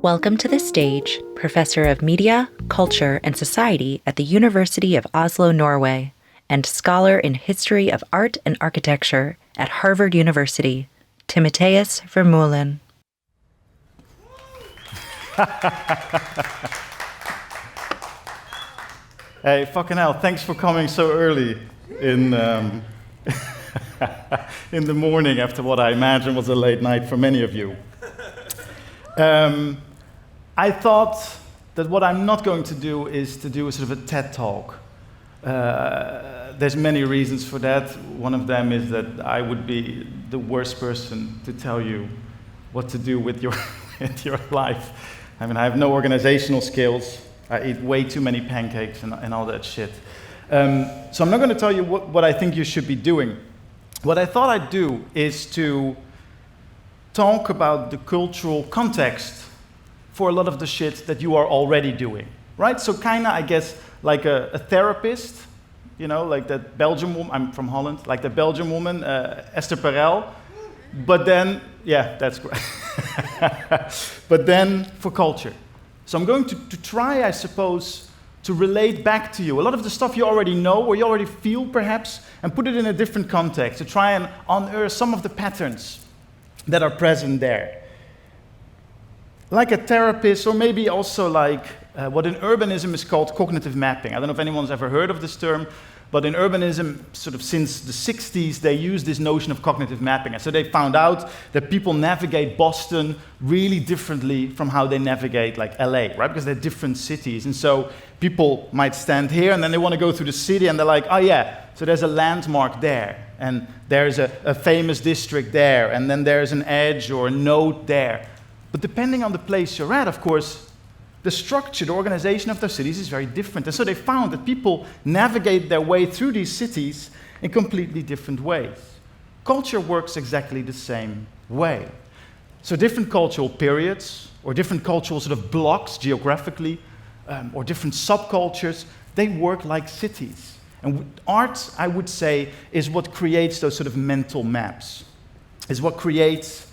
Welcome to the stage, Professor of Media, Culture, and Society at the University of Oslo, Norway, and Scholar in History of Art and Architecture at Harvard University, Timotheus Vermeulen. Hey, fucking hell, thanks for coming so early in, in the morning after what I imagine was a late night for many of you. I thought that what I'm not going to do is to do a sort of a TED talk. There's many reasons for that. One of them is that I would be the worst person to tell you what to do with your, with your life. I mean, I have no organizational skills. I eat way too many pancakes and all that shit. So I'm not going to tell you what I think you should be doing. What I thought I'd do is to talk about the cultural context for a lot of the shit that you are already doing, right? So kind of, I guess, like a therapist, you know, like that Belgian woman, I'm from Holland, like the Belgian woman, Esther Perel, but then, yeah, that's great. But then for culture. So I'm going to try, I suppose, to relate back to you a lot of the stuff you already know or you already feel perhaps, and put it in a different context, to try and unearth some of the patterns that are present there. Like a therapist, or maybe also like what in urbanism is called cognitive mapping. I don't know if anyone's ever heard of this term, but in urbanism, sort of since the 60s, they use this notion of cognitive mapping. And so they found out that people navigate Boston really differently from how they navigate like LA, right? Because they're different cities. And so people might stand here and then they want to go through the city and they're like, oh yeah, so there's a landmark there. And there's a famous district there. And then there's an edge or a node there. But depending on the place you're at, of course, the structure, the organization of those cities is very different. And so they found that people navigate their way through these cities in completely different ways. Culture works exactly the same way. So different cultural periods, or different cultural sort of blocks geographically, or different subcultures, they work like cities. And art, I would say, is what creates those sort of mental maps, is what creates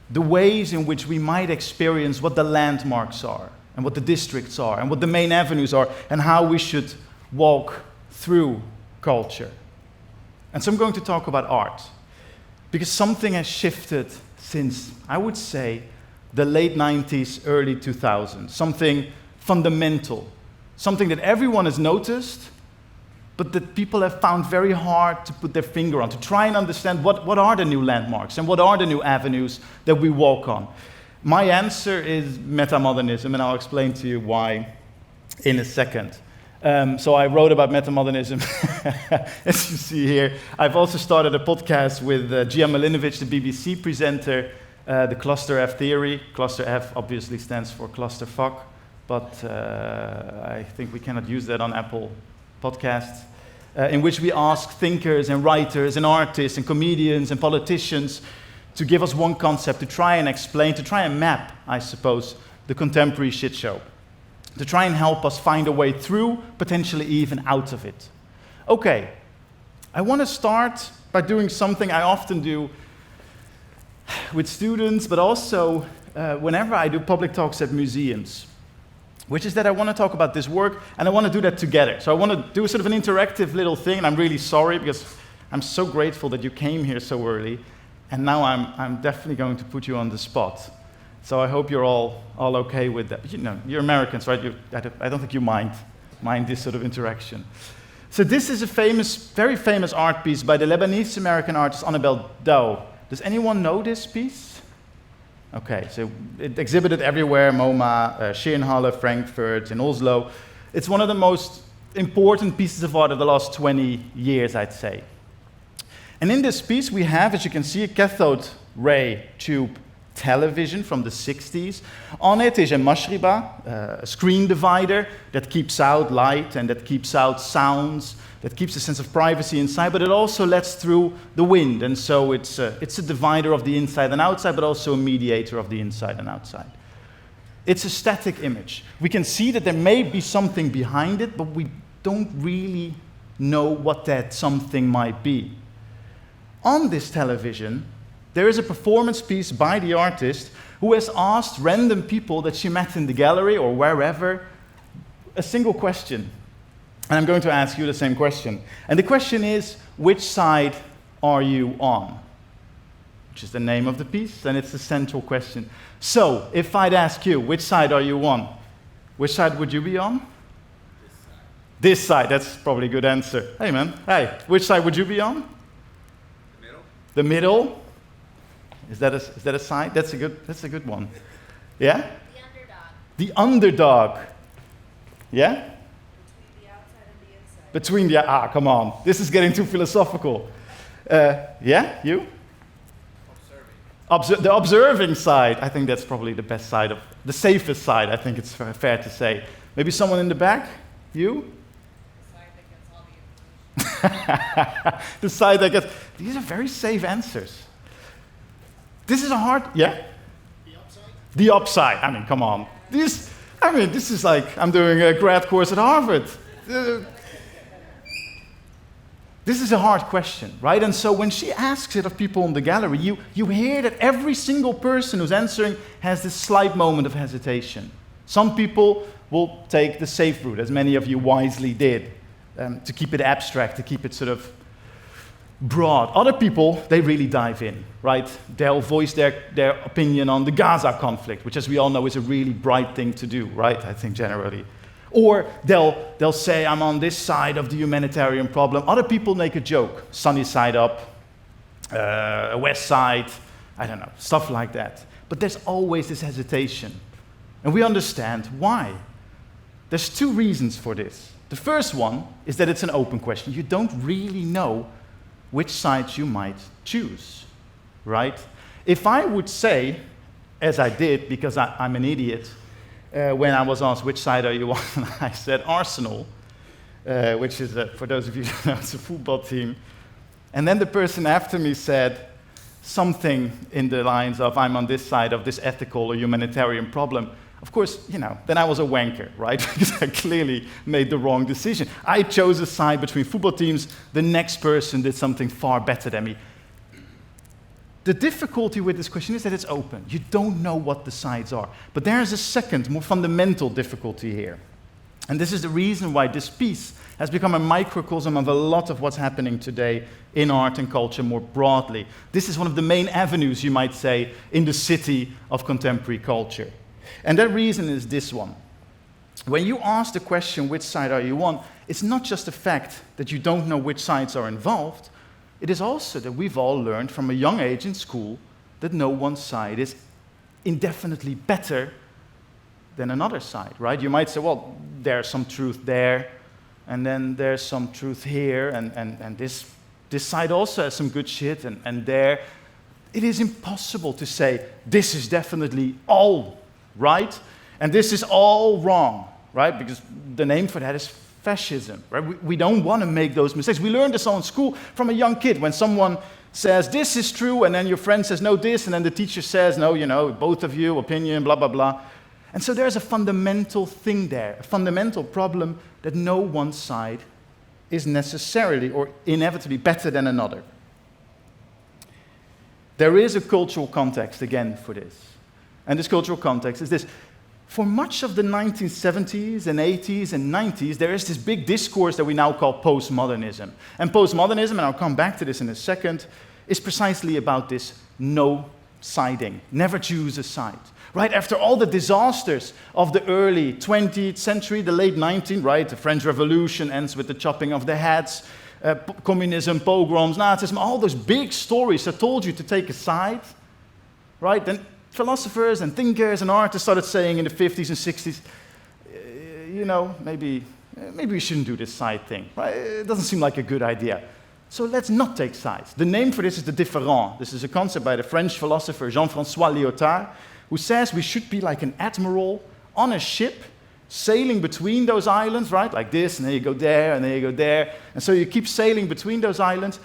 the ways in which we might experience what the landmarks are, and what the districts are, and what the main avenues are, and how we should walk through culture. And so I'm going to talk about art, because something has shifted since, I would say, the late 90s, early 2000s. Something fundamental, something that everyone has noticed, but that people have found very hard to put their finger on, to try and understand what are the new landmarks and what are the new avenues that we walk on. My answer is metamodernism, and I'll explain to you why in a second. So I wrote about metamodernism, as you see here. I've also started a podcast with Gia Milinovic, the BBC presenter, the Cluster F theory. Cluster F obviously stands for clusterfuck, but I think we cannot use that on Apple Podcasts, in which we ask thinkers and writers and artists and comedians and politicians to give us one concept, to try and explain, to try and map, I suppose, the contemporary shit show, to try and help us find a way through, potentially even out of it. Okay, I want to start by doing something I often do with students, but also whenever I do public talks at museums, which is that I want to talk about this work, and I want to do that together. So I want to do sort of an interactive little thing, and I'm really sorry, because I'm so grateful that you came here so early, and now I'm definitely going to put you on the spot. So I hope you're all okay with that. You know, you're Americans, right? I don't think you mind this sort of interaction. So this is a very famous art piece by the Lebanese-American artist Annabelle Dow. Does anyone know this piece? Okay, so it exhibited everywhere, MoMA, Schönhalle, Frankfurt, in Oslo. It's one of the most important pieces of art of the last 20 years, I'd say. And in this piece we have, as you can see, a cathode ray tube television from the 60s. On it is a mashriba, a screen divider that keeps out light and that keeps out sounds, that keeps a sense of privacy inside, but it also lets through the wind. And so it's a divider of the inside and outside, but also a mediator of the inside and outside. It's a static image. We can see that there may be something behind it, but we don't really know what that something might be. On this television, there is a performance piece by the artist who has asked random people that she met in the gallery or wherever a single question. And I'm going to ask you the same question. And the question is, which side are you on? Which is the name of the piece, and it's the central question. So, if I'd ask you, which side are you on? Which side would you be on? This side, that's probably a good answer. Hey man, hey, which side would you be on? The middle. The middle? Is that a side? That's a good one. Yeah? The underdog. The underdog. Yeah? Between the outside and the inside. Between the, come on. This is getting too philosophical. Yeah, you? The observing side. I think that's probably the best side the safest side, I think it's fair to say. Maybe someone in the back? You? The side that gets all the information. The side that gets, these are very safe answers. This is a hard, yeah? The upside? The upside, I mean, come on. This is like, I'm doing a grad course at Harvard. This is a hard question, right? And so when she asks it of people in the gallery, you hear that every single person who's answering has this slight moment of hesitation. Some people will take the safe route, as many of you wisely did, to keep it abstract, to keep it sort of broad. Other people, they really dive in, right? They'll voice their opinion on the Gaza conflict, which, as we all know, is a really bright thing to do, right? I think generally. Or they'll say, I'm on this side of the humanitarian problem. Other people make a joke, sunny side up, west side, I don't know, stuff like that. But there's always this hesitation. And we understand why. There's two reasons for this. The first one is that it's an open question. You don't really know which side you might choose, right? If I would say, as I did, because I'm an idiot, when I was asked, which side are you on, I said Arsenal, which is, for those of you who don't know, it's a football team. And then the person after me said something in the lines of, I'm on this side of this ethical or humanitarian problem. Of course, then I was a wanker, right? Because I clearly made the wrong decision. I chose a side between football teams. The next person did something far better than me. The difficulty with this question is that it's open. You don't know what the sides are. But there is a second, more fundamental difficulty here. And this is the reason why this piece has become a microcosm of a lot of what's happening today in art and culture more broadly. This is one of the main avenues, you might say, in the city of contemporary culture. And that reason is this one. When you ask the question, which side are you on, it's not just the fact that you don't know which sides are involved. It is also that we've all learned from a young age in school that no one side is indefinitely better than another side, right? You might say, well, there's some truth there, and then there's some truth here, and this side also has some good shit, and there. It is impossible to say, this is definitely all right, and this is all wrong, right? Because the name for that is fascism, right? We don't want to make those mistakes. We learned this all in school from a young kid. When someone says, this is true, and then your friend says, no, this, and then the teacher says, no, both of you, opinion, blah, blah, blah. And so there's a fundamental thing there, a fundamental problem that no one side is necessarily or inevitably better than another. There is a cultural context, again, for this. And this cultural context is this. For much of the 1970s and 80s and 90s, there is this big discourse that we now call postmodernism. And postmodernism, and I'll come back to this in a second, is precisely about this no siding. Never choose a side. Right? After all the disasters of the early 20th century, the late 19th, right? The French Revolution ends with the chopping of the heads, communism, pogroms, Nazism, all those big stories that told you to take a side, right? Then philosophers and thinkers and artists started saying in the 50s and 60s, maybe we shouldn't do this side thing, right? It doesn't seem like a good idea. So let's not take sides. The name for this is the différent. This is a concept by the French philosopher Jean-François Lyotard, who says we should be like an admiral on a ship sailing between those islands, right? Like this, and then you go there, and then you go there. And so you keep sailing between those islands,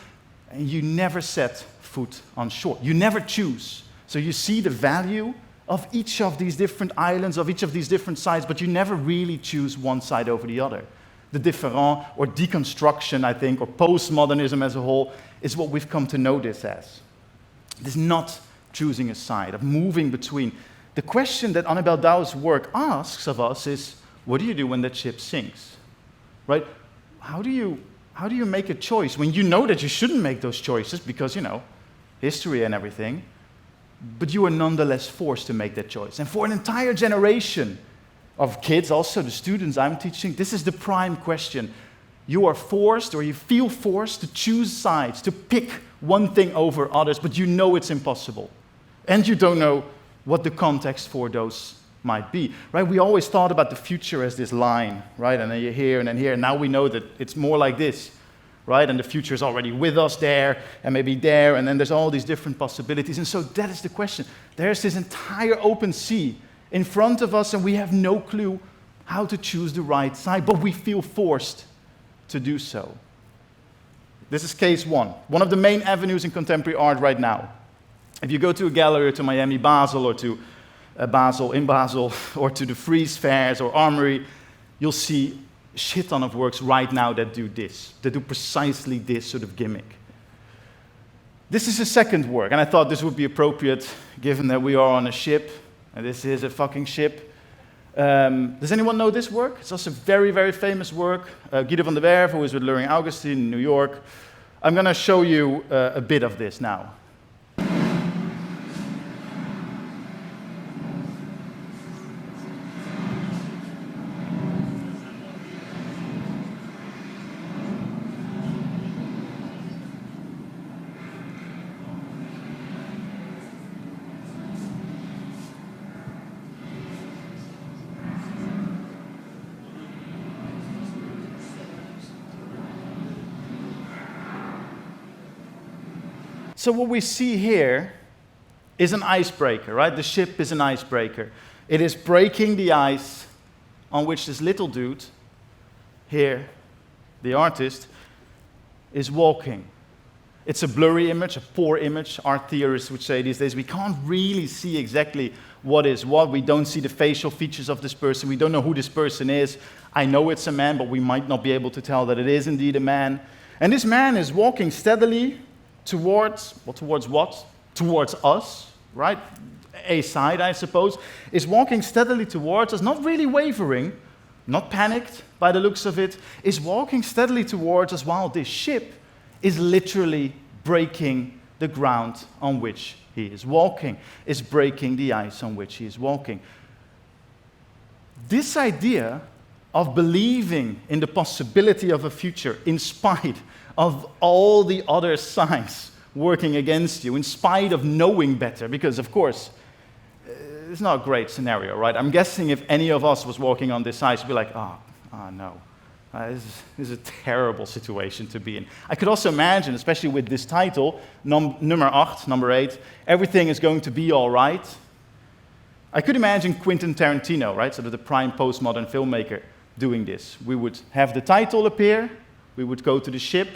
and you never set foot on shore. You never choose. So you see the value of each of these different islands, of each of these different sides, but you never really choose one side over the other. The différent, or deconstruction, I think, or postmodernism as a whole, is what we've come to know this as. It is not choosing a side, of moving between. The question that Annabel Dow's work asks of us is, what do you do when that ship sinks? Right? How do you make a choice when you know that you shouldn't make those choices because, history and everything, but you are nonetheless forced to make that choice. And for an entire generation of kids, also the students I'm teaching, this is the prime question. You are forced, or you feel forced, to choose sides, to pick one thing over others, but you know it's impossible. And you don't know what the context for those might be, right? We always thought about the future as this line, right? And then you're here, and then here, and now we know that it's more like this, right? And the future is already with us there, and maybe there, and then there's all these different possibilities. And so that is the question. There's this entire open sea in front of us, and we have no clue how to choose the right side, but we feel forced to do so. This is case one of the main avenues in contemporary art right now. If you go to a gallery or to Miami Basel or to Basel, or to the Frieze fairs or Armory, you'll see a shit ton of works right now that do this, that do precisely this sort of gimmick. This is a second work, and I thought this would be appropriate given that we are on a ship, and this is a fucking ship. Does anyone know this work? It's also a very, very famous work. Guido van der Werf, who is with Luring Augustine in New York. I'm going to show you a bit of this now. So what we see here is an icebreaker, right? The ship is an icebreaker. It is breaking the ice on which this little dude here, the artist, is walking. It's a blurry image, a poor image. Art theorists would say these days, we can't really see exactly what is what. We don't see the facial features of this person. We don't know who this person is. I know it's a man, but we might not be able to tell that it is indeed a man. And this man is walking steadily towards what? Towards us, right? A side, I suppose, is walking steadily towards us, not really wavering, not panicked by the looks of it, is walking steadily towards us while this ship is literally breaking the ground on which he is walking, is breaking the ice on which he is walking. This idea of believing in the possibility of a future in spite of all the other signs working against you, in spite of knowing better, because of course, it's not a great scenario, right? I'm guessing if any of us was walking on this ice, we'd be like, oh no, this is a terrible situation to be in. I could also imagine, especially with this title, number 8, everything is going to be all right. I could imagine Quentin Tarantino, right, sort of the prime postmodern filmmaker, doing this. We would have the title appear, we would go to the ship,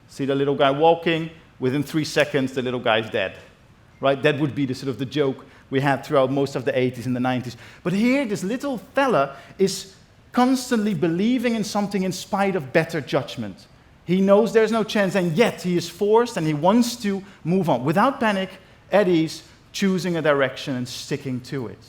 see the little guy walking, within 3 seconds the little guy's dead, right? That would be the sort of the joke we had throughout most of the 80s and the 90s. But here, this little fella is constantly believing in something in spite of better judgment. He knows there's no chance, and yet he is forced and he wants to move on. Without panic, at ease, choosing a direction and sticking to it.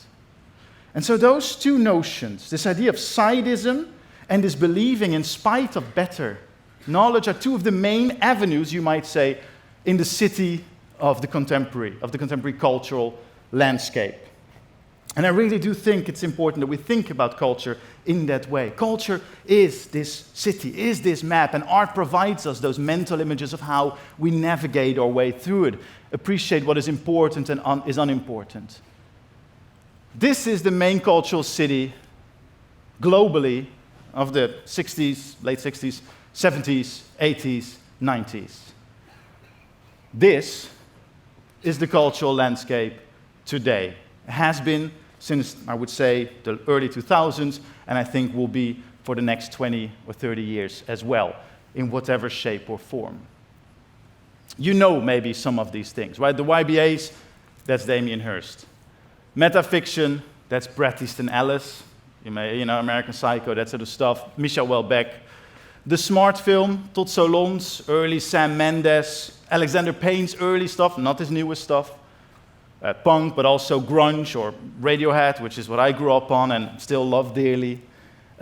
And so those two notions, this idea of sidism and this believing in spite of better knowledge, are two of the main avenues, you might say, in the city of the contemporary cultural landscape. And I really do think it's important that we think about culture in that way. Culture is this city, is this map, and art provides us those mental images of how we navigate our way through it, appreciate what is important and is unimportant. This is the main cultural city globally of the 60s, late 60s, 70s, 80s, 90s. This is the cultural landscape today. It has been since, I would say, the early 2000s, and I think will be for the next 20 or 30 years as well, in whatever shape or form. You know maybe some of these things, right? The YBAs, that's Damien Hirst. Metafiction, that's Bret Easton Ellis. American Psycho, that sort of stuff. Michel Houellebecq. The smart film, Todd Solondz, early Sam Mendes. Alexander Payne's early stuff, not his newest stuff. punk, but also grunge or Radiohead, which is what I grew up on and still love dearly.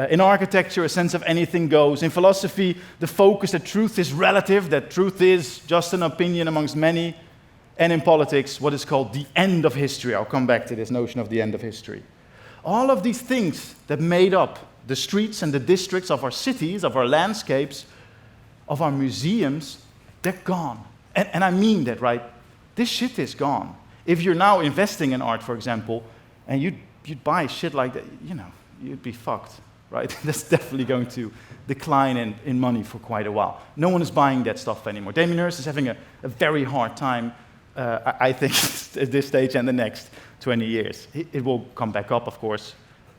In architecture, a sense of anything goes. In philosophy, the focus that truth is relative, that truth is just an opinion amongst many. And in politics, what is called the end of history. I'll come back to this notion of the end of history. All of these things that made up the streets and the districts of our cities, of our landscapes, of our museums, they're gone. And I mean that, right? This shit is gone. If you're now investing in art, for example, and you'd buy shit like that, you'd be fucked, right? That's definitely going to decline in money for quite a while. No one is buying that stuff anymore. Damien Hirst is having a very hard time, I think, at this stage and the next 20 years. It will come back up, of course,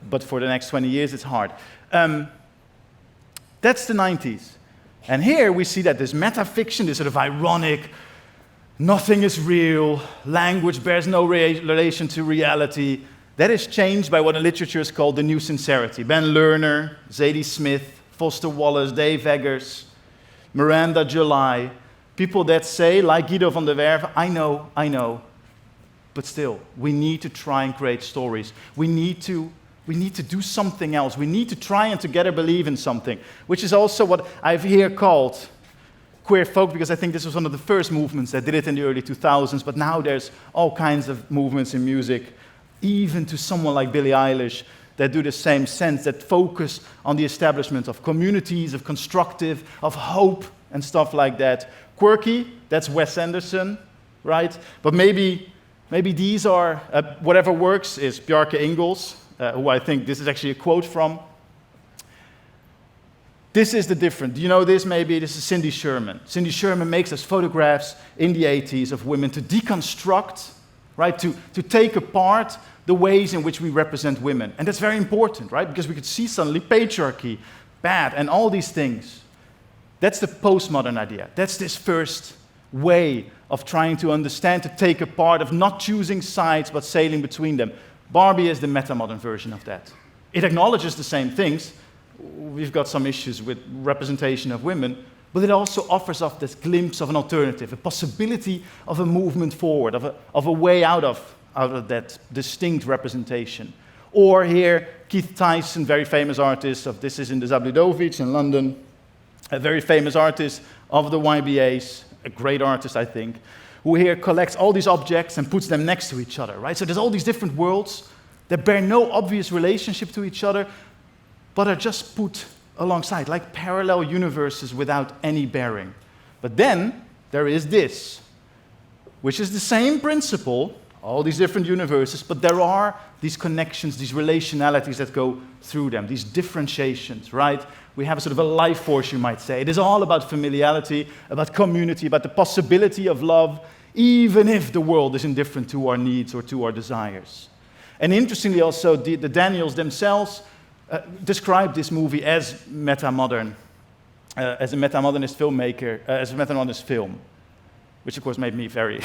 but for the next 20 years, it's hard. That's the 90s. And here we see that this metafiction, this sort of ironic, nothing is real, language bears no relation to reality, that is changed by what in literature is called the new sincerity. Ben Lerner, Zadie Smith, Foster Wallace, Dave Eggers, Miranda July, people that say, like Guido van der Werve, I know, but still, we need to try and create stories. We need to do something else. We need to try and together believe in something, which is also what I've here called queer folk, because I think this was one of the first movements that did it in the early 2000s, but now there's all kinds of movements in music, even to someone like Billie Eilish, that do the same sense, that focus on the establishment of communities, of constructive, of hope, and stuff like that. Quirky, that's Wes Anderson, right? But maybe these are, whatever works is Bjarke Ingels, who I think this is actually a quote from. This is the difference. Do you know this maybe? This is Cindy Sherman. Cindy Sherman makes us photographs in the 80s of women to deconstruct, right? To take apart the ways in which we represent women. And that's very important, right? Because we could see suddenly patriarchy, bad, and all these things. That's the postmodern idea. That's this first way of trying to understand, to take apart, of not choosing sides, but sailing between them. Barbie is the metamodern version of that. It acknowledges the same things. We've got some issues with representation of women, but it also offers us this glimpse of an alternative, a possibility of a movement forward, of a way out of that distinct representation. Or here, Keith Tyson, very famous artist of This Is in the Zabludovich in London, a very famous artist of the YBAs, a great artist, I think, who here collects all these objects and puts them next to each other, right? So there's all these different worlds that bear no obvious relationship to each other, but are just put alongside, like parallel universes without any bearing. But then there is this, which is the same principle, all these different universes, but there are these connections, these relationalities that go through them, these differentiations, right? We have a sort of a life force, you might say. It is all about familiarity, about community, about the possibility of love, even if the world is indifferent to our needs or to our desires. And interestingly also, the Daniels themselves described this movie as metamodern, as a metamodernist filmmaker, as a metamodernist film, which of course made me very,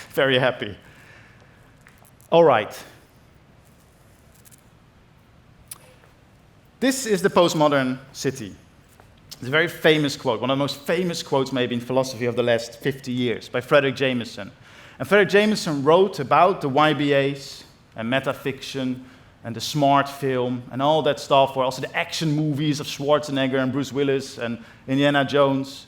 very happy. All right. This is the postmodern city. It's a very famous quote, one of the most famous quotes maybe in philosophy of the last 50 years, by Frederick Jameson. And Frederick Jameson wrote about the YBAs and metafiction and the smart film and all that stuff, or also the action movies of Schwarzenegger and Bruce Willis and Indiana Jones.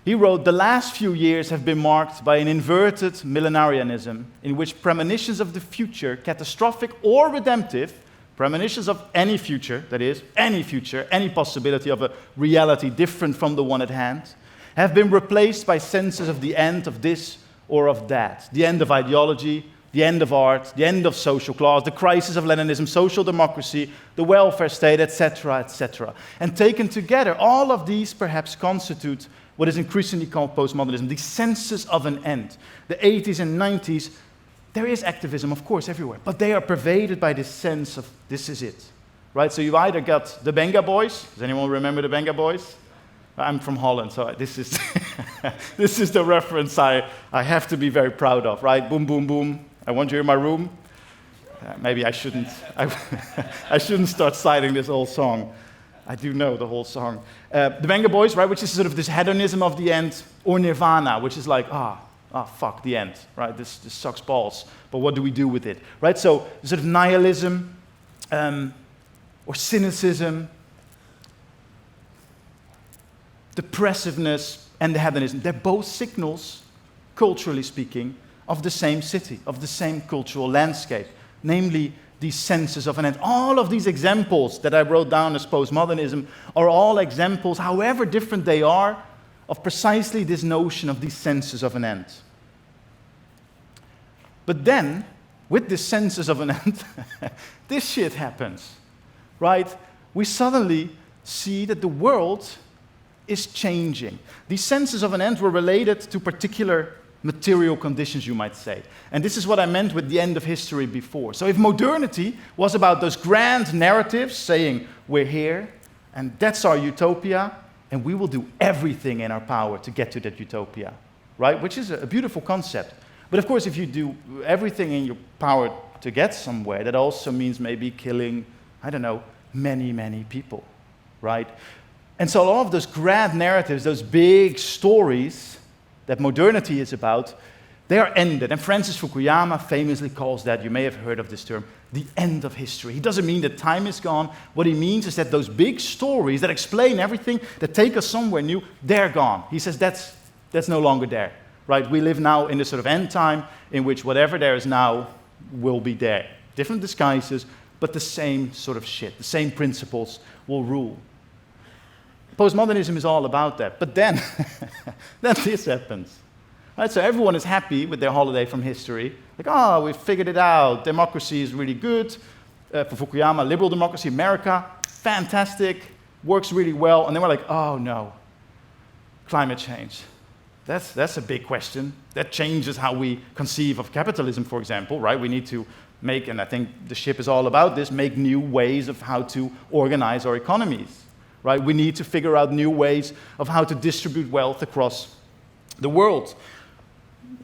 He wrote, "The last few years have been marked by an inverted millenarianism in which premonitions of the future, catastrophic or redemptive, premonitions of any future, that is, any future, any possibility of a reality different from the one at hand, have been replaced by senses of the end of this or of that, the end of ideology, the end of art, the end of social class, the crisis of Leninism, social democracy, the welfare state, etc., etc. And taken together, all of these perhaps constitute what is increasingly called postmodernism, these senses of an end. The 80s and 90s, there is activism, of course, everywhere, but they are pervaded by this sense of this is it, right? So you either got the Benga Boys. Does anyone remember the Benga Boys? I'm from Holland, so this is this is the reference I have to be very proud of, right? Boom, boom, boom. I want you in my room. Maybe I shouldn't. I shouldn't start citing this whole song. I do know the whole song. The Benga Boys, right, which is sort of this hedonism of the end, or nirvana, which is like, ah, fuck, the end, right? This sucks balls, but what do we do with it, right? So sort of nihilism or cynicism, depressiveness, and the hedonism, they're both signals, culturally speaking, of the same city, of the same cultural landscape, namely these senses of an end. All of these examples that I wrote down as postmodernism are all examples, however different they are, of precisely this notion of these senses of an end. But then, with this senses of an end, this shit happens, right? We suddenly see that the world is changing. These senses of an end were related to particular material conditions, you might say. And this is what I meant with the end of history before. So if modernity was about those grand narratives saying, we're here, and that's our utopia, and we will do everything in our power to get to that utopia, right? Which is a beautiful concept. But of course, if you do everything in your power to get somewhere, that also means maybe killing, I don't know, many, many people, right? And so all of those grand narratives, those big stories that modernity is about, they are ended. And Francis Fukuyama famously calls that, you may have heard of this term, the end of history. He doesn't mean that time is gone. What he means is that those big stories that explain everything, that take us somewhere new, they're gone. He says that's no longer there, right? We live now in the sort of end time in which whatever there is now will be there. Different disguises, but the same sort of shit, the same principles will rule. Postmodernism is all about that. But then, then this happens. Right, so everyone is happy with their holiday from history. Like, oh, we figured it out. Democracy is really good. For Fukuyama, liberal democracy, America, fantastic, works really well. And then we're like, oh no, climate change. That's a big question. That changes how we conceive of capitalism, for example, right? We need to make, and I think the ship is all about this, make new ways of how to organize our economies, right? We need to figure out new ways of how to distribute wealth across the world.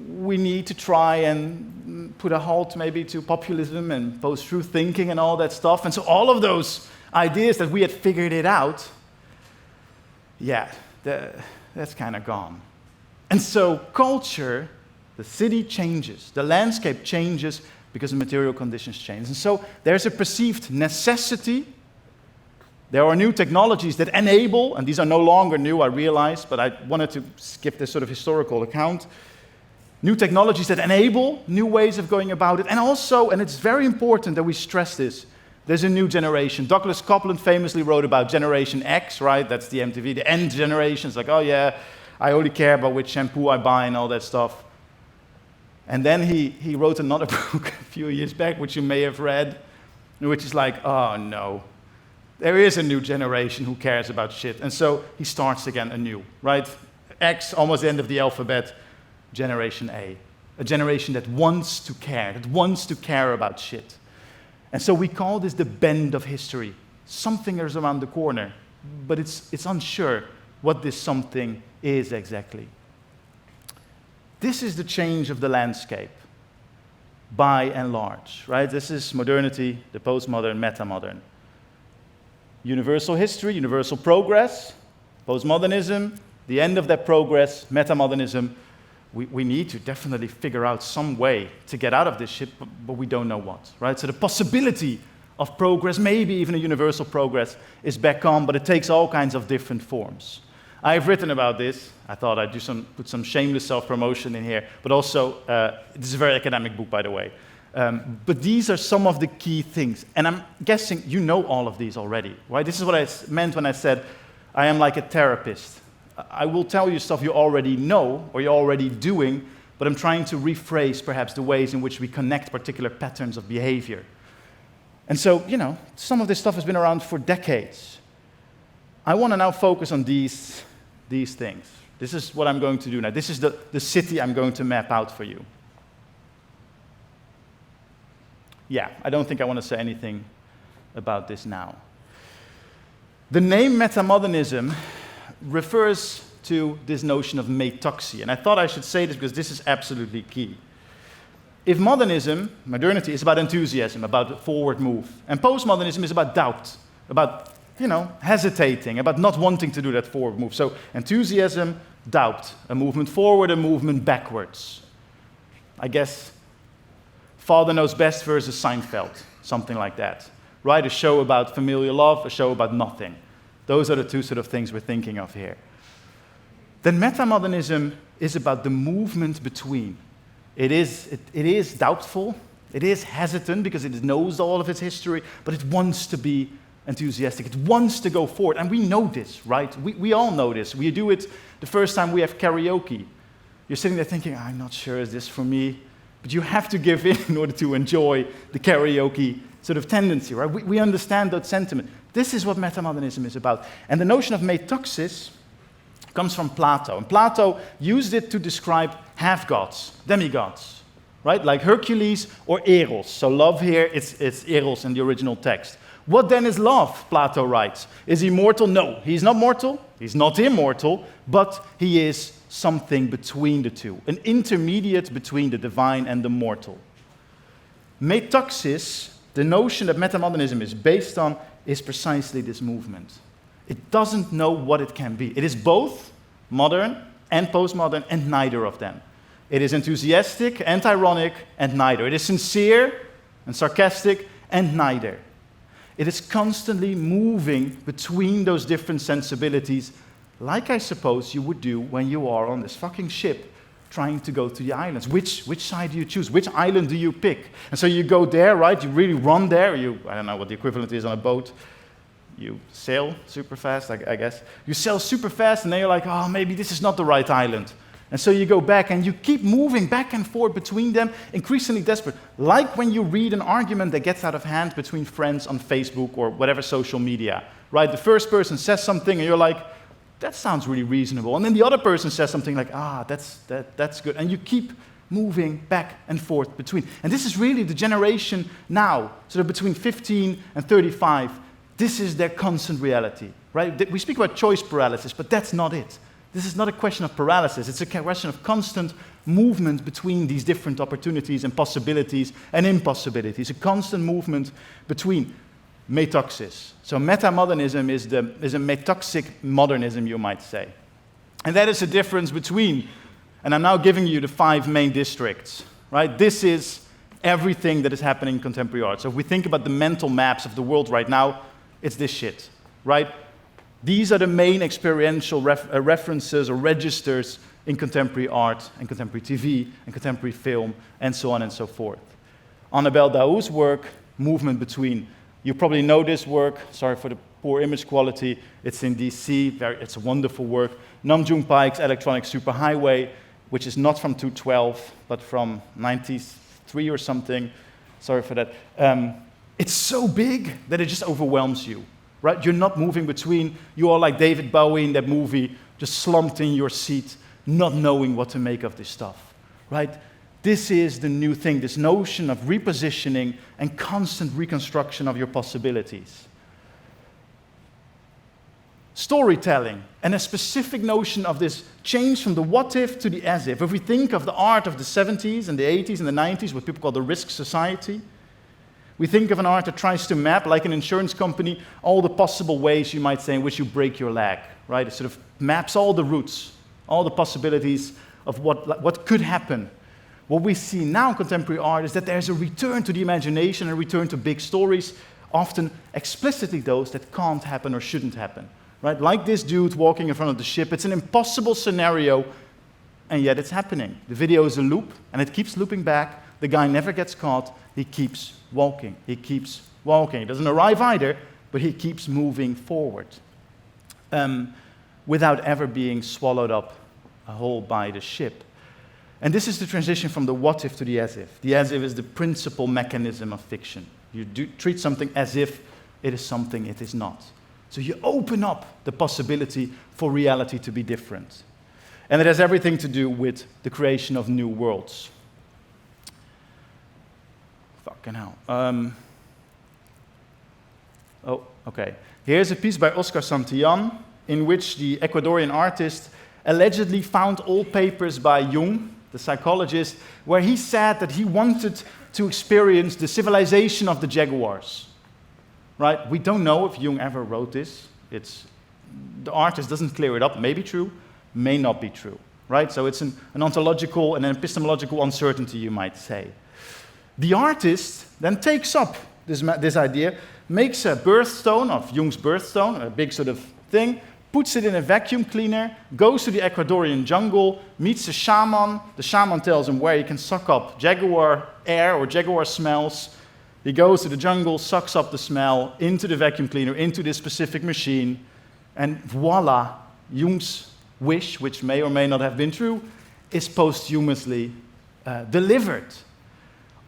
We need to try and put a halt maybe to populism and post-truth thinking and all that stuff. And so all of those ideas that we had figured it out, yeah, that's kind of gone. And so culture, the city changes, the landscape changes because the material conditions change. And so there's a perceived necessity. There are new technologies that enable, and these are no longer new, I realize, but I wanted to skip this sort of historical account. New technologies that enable new ways of going about it. And also, and it's very important that we stress this, there's a new generation. Douglas Copeland famously wrote about Generation X, right? That's the MTV, the end generation. It's like, oh yeah, I only care about which shampoo I buy and all that stuff. And then he wrote another book a few years back, which you may have read, which is like, oh no. There is a new generation who cares about shit. And so he starts again anew, right? X, almost the end of the alphabet, Generation a generation that wants to care about shit. And so we call this the bend of history. Something is around the corner, but it's unsure what this something is exactly. This is the change of the landscape, by and large, right? This is modernity, the postmodern, metamodern. Universal history, universal progress, postmodernism, the end of that progress, metamodernism. We need to definitely figure out some way to get out of this shit, but we don't know what, right? So the possibility of progress, maybe even a universal progress, is back on, but it takes all kinds of different forms. I've written about this. I thought I'd put some shameless self-promotion in here, but also, this is a very academic book, by the way. But these are some of the key things. And I'm guessing you know all of these already, right? This is what I meant when I said I am like a therapist. I will tell you stuff you already know or you're already doing, but I'm trying to rephrase perhaps the ways in which we connect particular patterns of behavior. And so, some of this stuff has been around for decades. I want to now focus on these things. This is what I'm going to do now. This is the city I'm going to map out for you. Yeah, I don't think I want to say anything about this now. The name metamodernism refers to this notion of metoxy, and I thought I should say this because this is absolutely key. If modernity is about enthusiasm, about a forward move, and postmodernism is about doubt, about hesitating, about not wanting to do that forward move. So enthusiasm, doubt, a movement forward, a movement backwards. I guess Father Knows Best versus Seinfeld, something like that. Right? A show about familial love, a show about nothing. Those are the two sort of things we're thinking of here. Then metamodernism is about the movement between. It is doubtful, it is hesitant because it knows all of its history, but it wants to be enthusiastic. It wants to go forward. And we know this, right? We all know this. We do it the first time we have karaoke. You're sitting there thinking, I'm not sure, is this for me? But you have to give in order to enjoy the karaoke sort of tendency, right? We understand that sentiment. This is what metamodernism is about. And the notion of metaxis comes from Plato. And Plato used it to describe half-gods, demigods, right? Like Hercules or Eros. So love here, it's Eros in the original text. What then is love, Plato writes? Is he mortal? No, he's not mortal. He's not immortal, but he is something between the two, an intermediate between the divine and the mortal. Metaxis, the notion that metamodernism is based on, is precisely this movement. It doesn't know what it can be. It is both modern and postmodern and neither of them. It is enthusiastic and ironic and neither. It is sincere and sarcastic and neither. It is constantly moving between those different sensibilities, like I suppose you would do when you are on this fucking ship trying to go to the islands. Which side do you choose? Which island do you pick? And so you go there, right? You really run there. I don't know what the equivalent is on a boat. You sail super fast, I guess. You sail super fast, and then you're like, oh, maybe this is not the right island. And so you go back, and you keep moving back and forth between them, increasingly desperate. Like when you read an argument that gets out of hand between friends on Facebook or whatever social media, right? The first person says something, and you're like, that sounds really reasonable. And then the other person says something like, that's good. And you keep moving back and forth between. And this is really the generation now, sort of between 15 and 35. This is their constant reality, right? We speak about choice paralysis, but that's not it. This is not a question of paralysis. It's a question of constant movement between these different opportunities and possibilities and impossibilities, a constant movement between metaxis. So metamodernism is a metaxic modernism, you might say. And that is the difference between, and I'm now giving you the 5 main districts, right? This is everything that is happening in contemporary art. So if we think about the mental maps of the world right now, it's this shit, right? These are the main experiential references or registers in contemporary art and contemporary TV and contemporary film and so on and so forth. Annabelle Daouz's work, Movement Between. You probably know this work. Sorry for the poor image quality. It's in DC. It's a wonderful work. Nam June Paik's Electronic Superhighway, which is not from 2012, but from 93 or something. Sorry for that. It's so big that it just overwhelms you. Right? You're not moving between. You are like David Bowie in that movie, just slumped in your seat, not knowing what to make of this stuff. Right? This is the new thing, this notion of repositioning and constant reconstruction of your possibilities. Storytelling, and a specific notion of this change from the what if to the as if. If we think of the art of the 70s and the 80s and the 90s, what people call the risk society, we think of an art that tries to map, like an insurance company, all the possible ways, you might say, in which you break your leg, right? It sort of maps all the routes, all the possibilities of what could happen. What we see now in contemporary art is that there's a return to the imagination, a return to big stories, often explicitly those that can't happen or shouldn't happen, right? Like this dude walking in front of the ship. It's an impossible scenario, and yet it's happening. The video is a loop, and it keeps looping back. The guy never gets caught. He keeps walking. He keeps walking. He doesn't arrive either, but he keeps moving forward without ever being swallowed up whole by the ship. And this is the transition from the what if to the as if. The as if is the principal mechanism of fiction. You treat something as if it is something it is not. So you open up the possibility for reality to be different. And it has everything to do with the creation of new worlds. Fucking hell. Oh, okay. Here's a piece by Oscar Santillán in which the Ecuadorian artist allegedly found old papers by Jung, the psychologist, where he said that he wanted to experience the civilization of the jaguars. Right? We don't know if Jung ever wrote this. The artist doesn't clear it up. Maybe true, may not be true, right? So it's an ontological and an epistemological uncertainty, you might say. The artist then takes up this idea, makes a birthstone of Jung's birthstone, a big sort of thing, puts it in a vacuum cleaner, goes to the Ecuadorian jungle, meets a shaman. The shaman tells him where he can suck up jaguar air or jaguar smells. He goes to the jungle, sucks up the smell into the vacuum cleaner, into this specific machine, and voila, Jung's wish, which may or may not have been true, is posthumously delivered.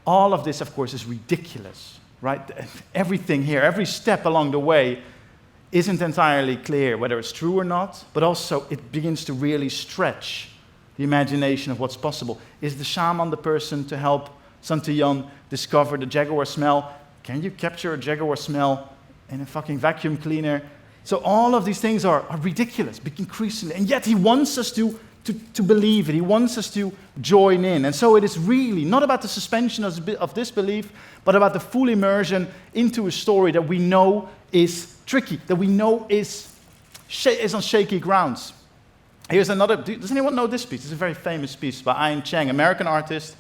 All of this, of course, is ridiculous, right? Everything here, every step along the way isn't entirely clear whether it's true or not, but also it begins to really stretch the imagination of what's possible. Is the shaman the person to help Santillon discover the jaguar smell? Can you capture a jaguar smell in a fucking vacuum cleaner? So all of these things are ridiculous, increasingly, and yet he wants us to believe it. He wants us to join in. And so it is really not about the suspension of disbelief, but about the full immersion into a story that we know is tricky, that we know is on shaky grounds. Here's another, does anyone know this piece? It's a very famous piece by Ian Chang, American artist,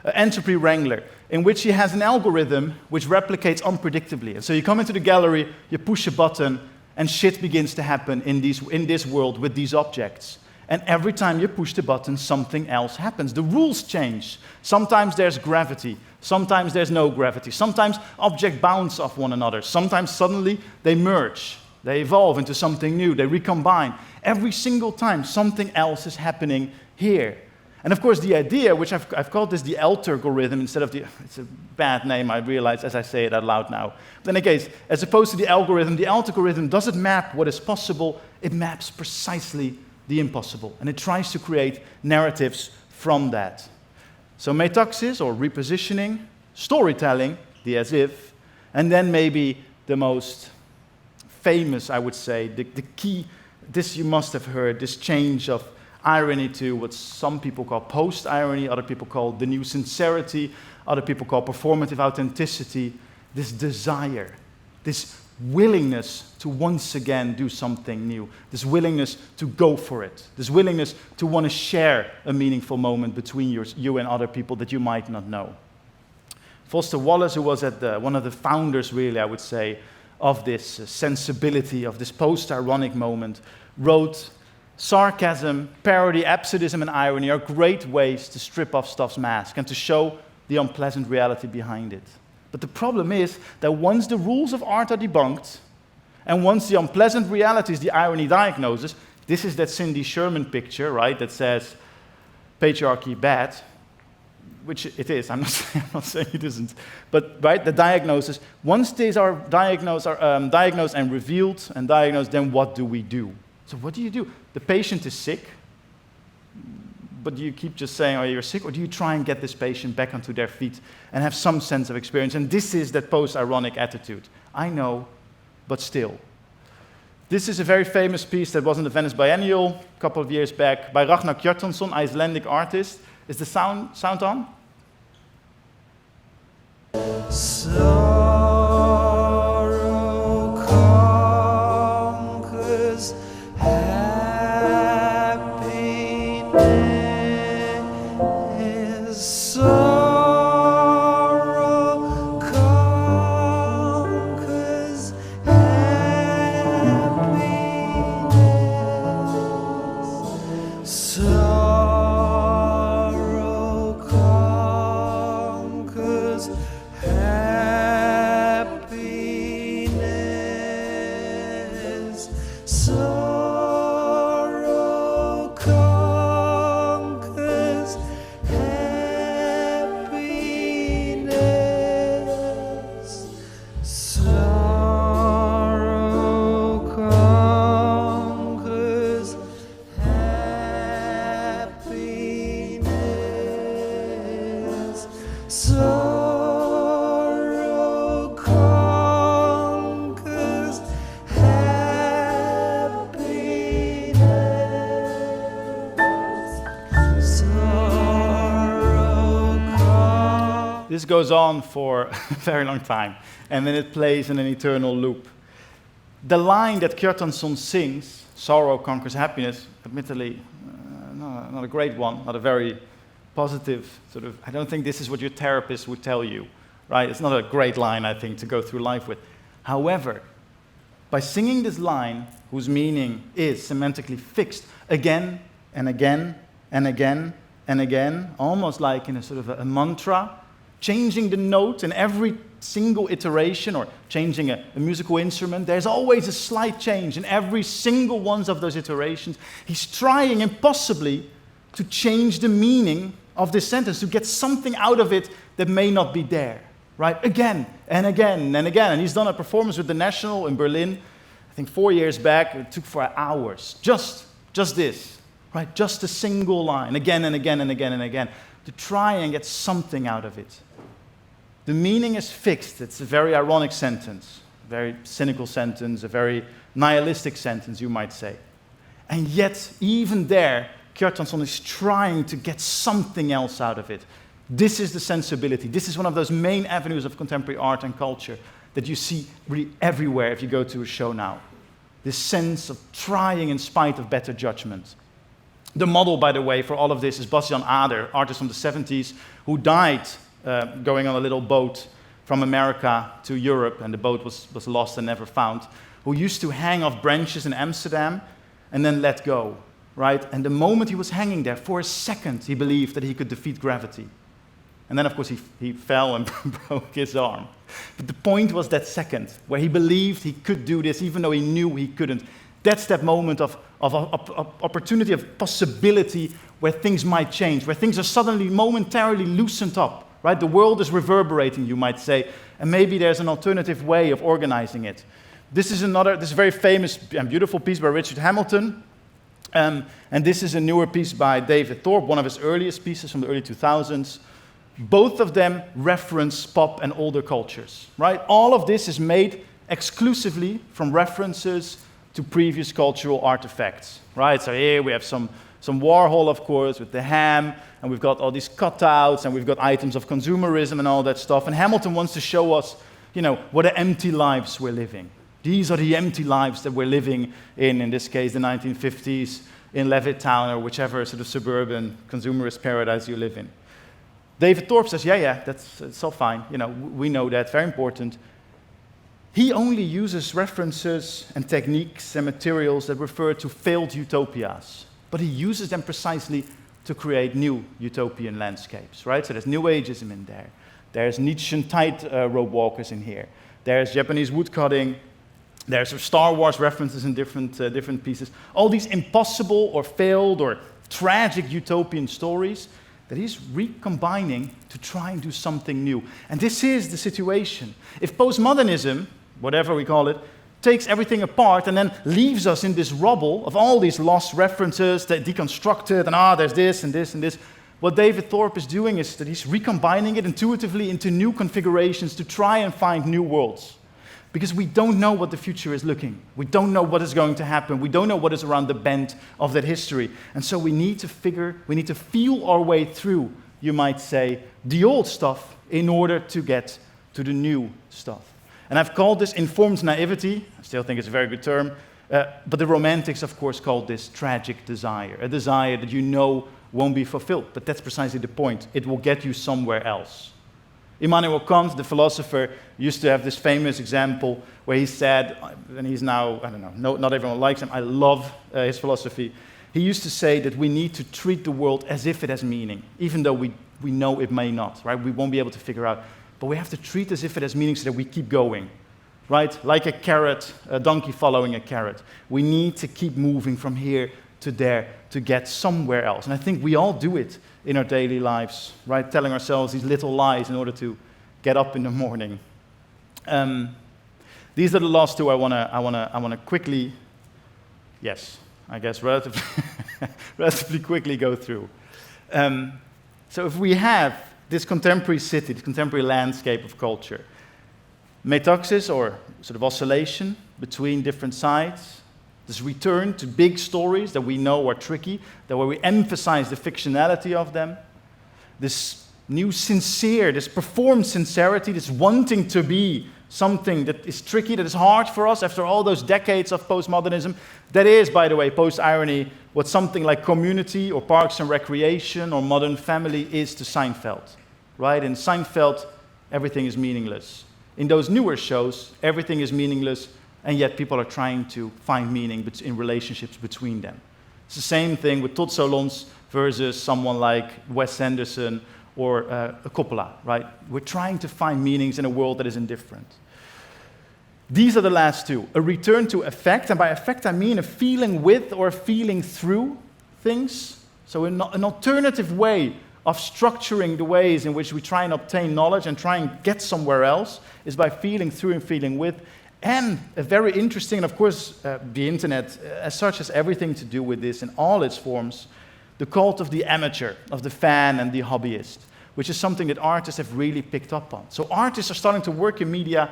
Entropy Wrangler, in which he has an algorithm which replicates unpredictably. And so you come into the gallery, you push a button, and shit begins to happen in this world with these objects. And every time you push the button, something else happens. The rules change. Sometimes there's gravity. Sometimes there's no gravity. Sometimes objects bounce off one another. Sometimes suddenly they merge. They evolve into something new. They recombine. Every single time, something else is happening here. And of course, the idea, which I've called this the algorithm instead of it's a bad name, I realize, as I say it out loud now. But in any case, as opposed to the algorithm doesn't map what is possible, it maps precisely the impossible. And it tries to create narratives from that. So metaxis, or repositioning, storytelling, the as if, and then maybe the most famous, I would say, the key, this you must have heard, this change of irony to what some people call post-irony, other people call the new sincerity, other people call performative authenticity, this desire, this willingness to once again do something new, this willingness to go for it, this willingness to want to share a meaningful moment between you and other people that you might not know. Foster Wallace, who was one of the founders, really, I would say, of this sensibility, of this post-ironic moment, wrote, "Sarcasm, parody, absurdism, and irony are great ways to strip off stuff's mask and to show the unpleasant reality behind it. But the problem is that once the rules of art are debunked, and once the unpleasant realities the irony diagnoses," this is that Cindy Sherman picture, right, that says patriarchy bad, which it is, I'm not saying it isn't, but right, the diagnosis, once these are diagnosed and revealed and diagnosed, then what do we do? So what do you do? The patient is sick, but do you keep just saying, oh, you're sick, or do you try and get this patient back onto their feet and have some sense of experience? And this is that post-ironic attitude. I know, but still. This is a very famous piece that was in the Venice Biennial a couple of years back by Ragnar Kjartansson, Icelandic artist. Is the sound on? Sorrow conquers happiness. Sorrow conquers happiness. Sorrow conquers happiness. Sorrow conquers happiness. Sorrow conquers happiness. Sorrow conquers happiness. Sorrow conquers. This goes on for a very long time, and then it plays in an eternal loop. The line that Kjartansson sings, sorrow conquers happiness, admittedly not a great one, not a very positive sort of, I don't think this is what your therapist would tell you, right? It's not a great line, I think, to go through life with. However, by singing this line, whose meaning is semantically fixed again and again and again and again, almost like in a sort of a mantra, changing the note in every single iteration or changing a musical instrument, there's always a slight change in every single one of those iterations. He's trying impossibly to change the meaning of this sentence, to get something out of it that may not be there, right? Again and again and again. And he's done a performance with the National in Berlin, I think 4 years back. It took for hours. Just this, right? Just a single line, again and again and again and again, to try and get something out of it. The meaning is fixed. It's a very ironic sentence, a very cynical sentence, a very nihilistic sentence, you might say. And yet, even there, Kjartansson is trying to get something else out of it. This is the sensibility. This is one of those main avenues of contemporary art and culture that you see really everywhere if you go to a show now. This sense of trying in spite of better judgment. The model, by the way, for all of this is Bas-Jan Ader, artist from the 70s, who died going on a little boat from America to Europe, and the boat was lost and never found, who used to hang off branches in Amsterdam and then let go, right? And the moment he was hanging there, for a second, he believed that he could defeat gravity. And then, of course, he fell and broke his arm. But the point was that second, where he believed he could do this, even though he knew he couldn't. That's that moment of opportunity, of possibility, where things might change, where things are suddenly momentarily loosened up, right? The world is reverberating, you might say, and maybe there's an alternative way of organizing it. This is a very famous and beautiful piece by Richard Hamilton, and this is a newer piece by David Thorpe, one of his earliest pieces from the early 2000s. Both of them reference pop and older cultures, right? All of this is made exclusively from references to previous cultural artifacts, right? So here we have some Warhol, of course, with the ham, and we've got all these cutouts, and we've got items of consumerism and all that stuff. And Hamilton wants to show us, what are empty lives we're living. These are the empty lives that we're living in this case, the 1950s, in Levittown, or whichever sort of suburban consumerist paradise you live in. David Thorpe says, it's all fine. We know that, very important. He only uses references and techniques and materials that refer to failed utopias, but he uses them precisely to create new utopian landscapes, right? So there's New Ageism in there. There's Nietzschean tightrope walkers in here. There's Japanese woodcutting. There's Star Wars references in different pieces. All these impossible or failed or tragic utopian stories that he's recombining to try and do something new. And this is the situation. If postmodernism, whatever we call it, takes everything apart and then leaves us in this rubble of all these lost references that deconstructed, and there's this and this and this, what David Thorpe is doing is that he's recombining it intuitively into new configurations to try and find new worlds. Because we don't know what the future is looking. We don't know what is going to happen. We don't know what is around the bend of that history. And so we need to feel our way through, you might say, the old stuff in order to get to the new stuff. And I've called this informed naivety. I still think it's a very good term. But the Romantics, of course, called this tragic desire, a desire that you know won't be fulfilled. But that's precisely the point. It will get you somewhere else. Immanuel Kant, the philosopher, used to have this famous example where he said, and he's now, not everyone likes him, I love his philosophy. He used to say that we need to treat the world as if it has meaning, even though we know it may not, right? We won't be able to figure out. But we have to treat it as if it has meaning so that we keep going, right? Like a carrot, a donkey following a carrot. We need to keep moving from here to there to get somewhere else. And I think we all do it in our daily lives, right? Telling ourselves these little lies in order to get up in the morning. These are the last two I wanna quickly, relatively quickly go through. So if we have this contemporary city, this contemporary landscape of culture, metaxis, or sort of oscillation between different sides, this return to big stories that we know are tricky, that where we emphasize the fictionality of them, this new this performed sincerity, this wanting to be something that is tricky, that is hard for us after all those decades of postmodernism. That is, by the way, post-irony, what something like Community or Parks and Recreation or Modern Family is to Seinfeld, right? In Seinfeld, everything is meaningless. In those newer shows, everything is meaningless, and yet people are trying to find meaning in relationships between them. It's the same thing with Todd Solondz versus someone like Wes Anderson or a Coppola, right? We're trying to find meanings in a world that is indifferent. These are the last two. A return to affect, and by affect I mean a feeling with or a feeling through things. So an alternative way of structuring the ways in which we try and obtain knowledge and try and get somewhere else is by feeling through and feeling with. And a very interesting, and of course the internet as such has everything to do with this in all its forms, the cult of the amateur, of the fan and the hobbyist, which is something that artists have really picked up on. So artists are starting to work in media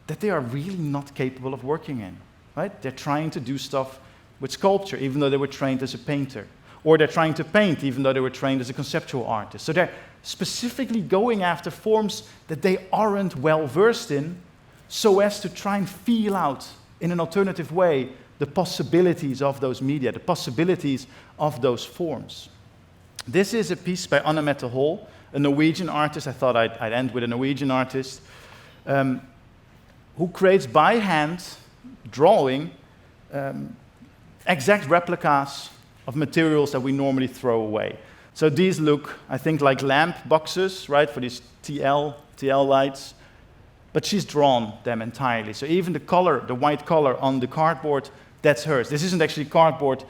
that they are really not capable of working in, right? They're trying to do stuff with sculpture, even though they were trained as a painter. Or they're trying to paint, even though they were trained as a conceptual artist. So they're specifically going after forms that they aren't well versed in, so as to try and feel out in an alternative way the possibilities of those media, the possibilities of those forms. This is a piece by Anne Mette Hall, a Norwegian artist. I thought I'd end with a Norwegian artist, who creates by hand, drawing, exact replicas of materials that we normally throw away. So these look, I think, like lamp boxes, right, for these TL lights. But she's drawn them entirely. So even the color, the white color on the cardboard, that's hers. This isn't actually cardboard,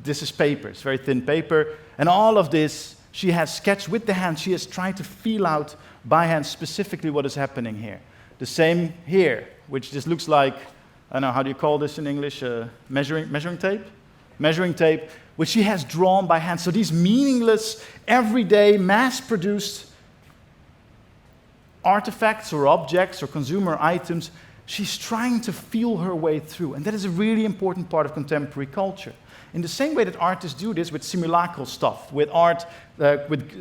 this is paper. It's very thin paper. And all of this, she has sketched with the hand. She has tried to feel out by hand specifically what is happening here. The same here, which just looks like, I don't know, how do you call this in English? Measuring tape? Measuring tape, which she has drawn by hand. So these meaningless, everyday, mass-produced artifacts or objects or consumer items, she's trying to feel her way through. And that is a really important part of contemporary culture. In the same way that artists do this with simulacral stuff, with art, with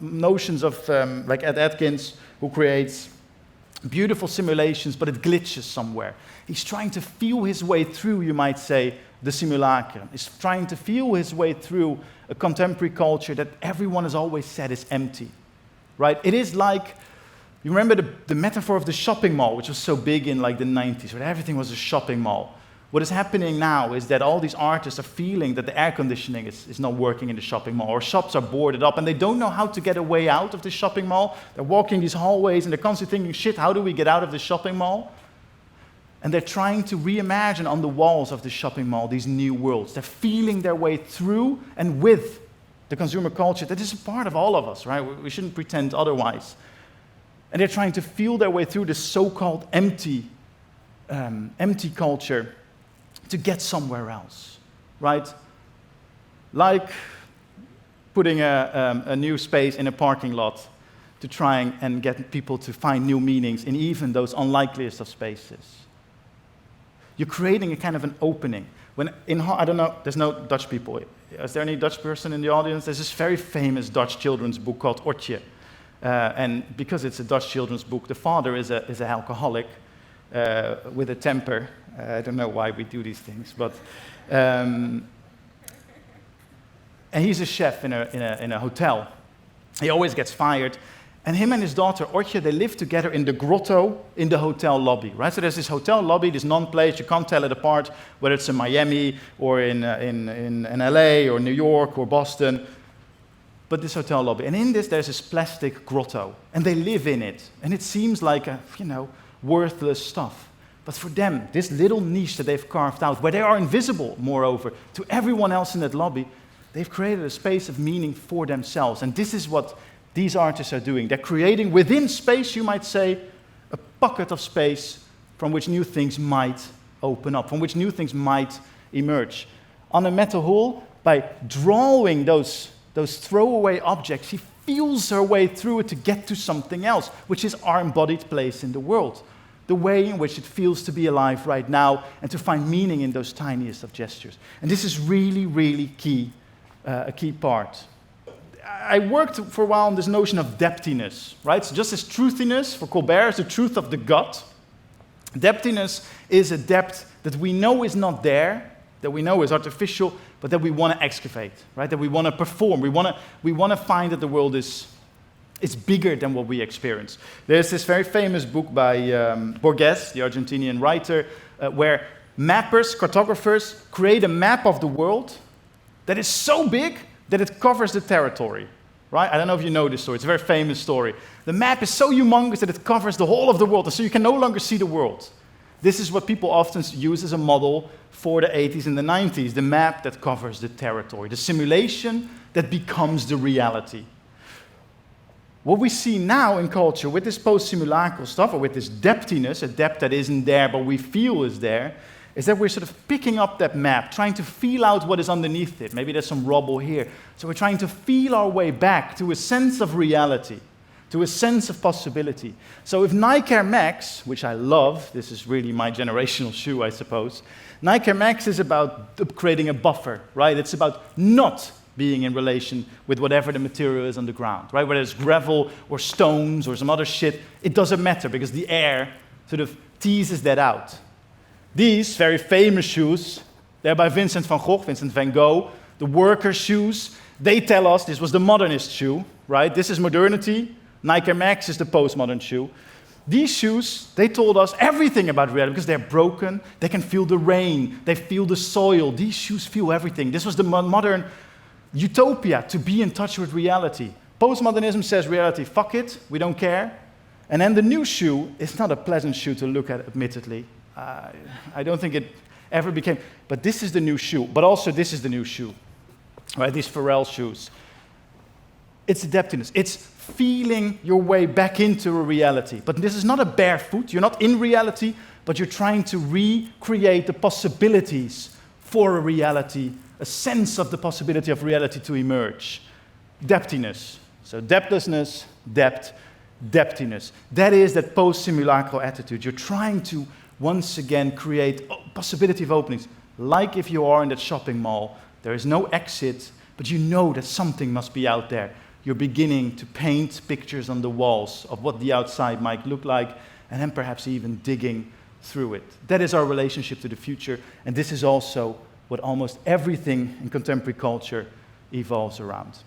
notions of, like Ed Atkins, who creates beautiful simulations, but it glitches somewhere. He's trying to feel his way through, you might say, the simulacrum. He's trying to feel his way through a contemporary culture that everyone has always said is empty, right? It is like, you remember the metaphor of the shopping mall, which was so big in like the 90s, where everything was a shopping mall. What is happening now is that all these artists are feeling that the air conditioning is not working in the shopping mall, or shops are boarded up, and they don't know how to get a way out of the shopping mall. They're walking these hallways, and they're constantly thinking, shit, how do we get out of the shopping mall? And they're trying to reimagine on the walls of the shopping mall these new worlds. They're feeling their way through and with the consumer culture that is a part of all of us, right? We shouldn't pretend otherwise. And they're trying to feel their way through this so-called empty culture to get somewhere else, right? Like putting a new space in a parking lot to try and get people to find new meanings in even those unlikeliest of spaces. You're creating a kind of an opening. I don't know, there's no Dutch people. Is there any Dutch person in the audience? There's this very famous Dutch children's book called Otje. And because it's a Dutch children's book, the father is an alcoholic with a temper. I don't know why we do these things, but and he's a chef in a hotel. He always gets fired, and him and his daughter Otje, they live together in the grotto in the hotel lobby, right? So there's this hotel lobby, this non-place. You can't tell it apart whether it's in Miami or in LA or New York or Boston. But this hotel lobby, and in this there's this plastic grotto, and they live in it, and it seems like worthless stuff. But for them, this little niche that they've carved out, where they are invisible, moreover, to everyone else in that lobby, they've created a space of meaning for themselves. And this is what these artists are doing. They're creating within space, you might say, a pocket of space from which new things might open up, from which new things might emerge. Anne Mette Hall, by drawing those throwaway objects, she feels her way through it to get to something else, which is our embodied place in the world. The way in which it feels to be alive right now and to find meaning in those tiniest of gestures. And this is really, really key, a key part. I worked for a while on this notion of depthiness, right? So just as truthiness for Colbert is the truth of the gut, depthiness is a depth that we know is not there, that we know is artificial, but that we want to excavate, right? That we want to perform. We want to find that the world is bigger than what we experience. There's this very famous book by Borges, the Argentinian writer, where mappers, cartographers, create a map of the world that is so big that it covers the territory, right? I don't know if you know this story. It's a very famous story. The map is so humongous that it covers the whole of the world, so you can no longer see the world. This is what people often use as a model for the 80s and the 90s, the map that covers the territory, the simulation that becomes the reality. What we see now in culture with this post-simulacral stuff, or with this depthiness, a depth that isn't there but we feel is there, is that we're sort of picking up that map, trying to feel out what is underneath it. Maybe there's some rubble here. So we're trying to feel our way back to a sense of reality, to a sense of possibility. So if Nike Air Max, which I love, this is really my generational shoe, I suppose, Nike Air Max is about creating a buffer, right? It's about not being in relation with whatever the material is on the ground, right? Whether it's gravel or stones or some other shit, it doesn't matter because the air sort of teases that out. These very famous shoes, they're by Vincent van Gogh, the worker shoes. They tell us this was the modernist shoe, right? This is modernity. Nike Air Max is the postmodern shoe. These shoes, they told us everything about reality because they're broken. They can feel the rain. They feel the soil. These shoes feel everything. This was the modern utopia, to be in touch with reality. Postmodernism says reality, fuck it, we don't care. And then the new shoe is not a pleasant shoe to look at, admittedly. I don't think it ever became, but this is the new shoe. But also this is the new shoe, right? These Pharrell shoes. It's depthiness. It's feeling your way back into a reality. But this is not a bare foot. You're not in reality, but you're trying to recreate the possibilities for a reality, a sense of the possibility of reality to emerge. Depthiness. So depthlessness, depth, depthiness. That is that post-simulacral attitude. You're trying to once again create a possibility of openings. Like if you are in that shopping mall, there is no exit, but you know that something must be out there. You're beginning to paint pictures on the walls of what the outside might look like, and then perhaps even digging through it. That is our relationship to the future, and this is also what almost everything in contemporary culture evolves around.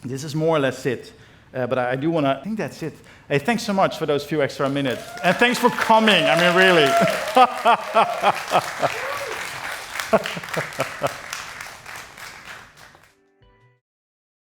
This is more or less it. But I do want to, I think that's it. Hey, thanks so much for those few extra minutes. And thanks for coming, I mean, really.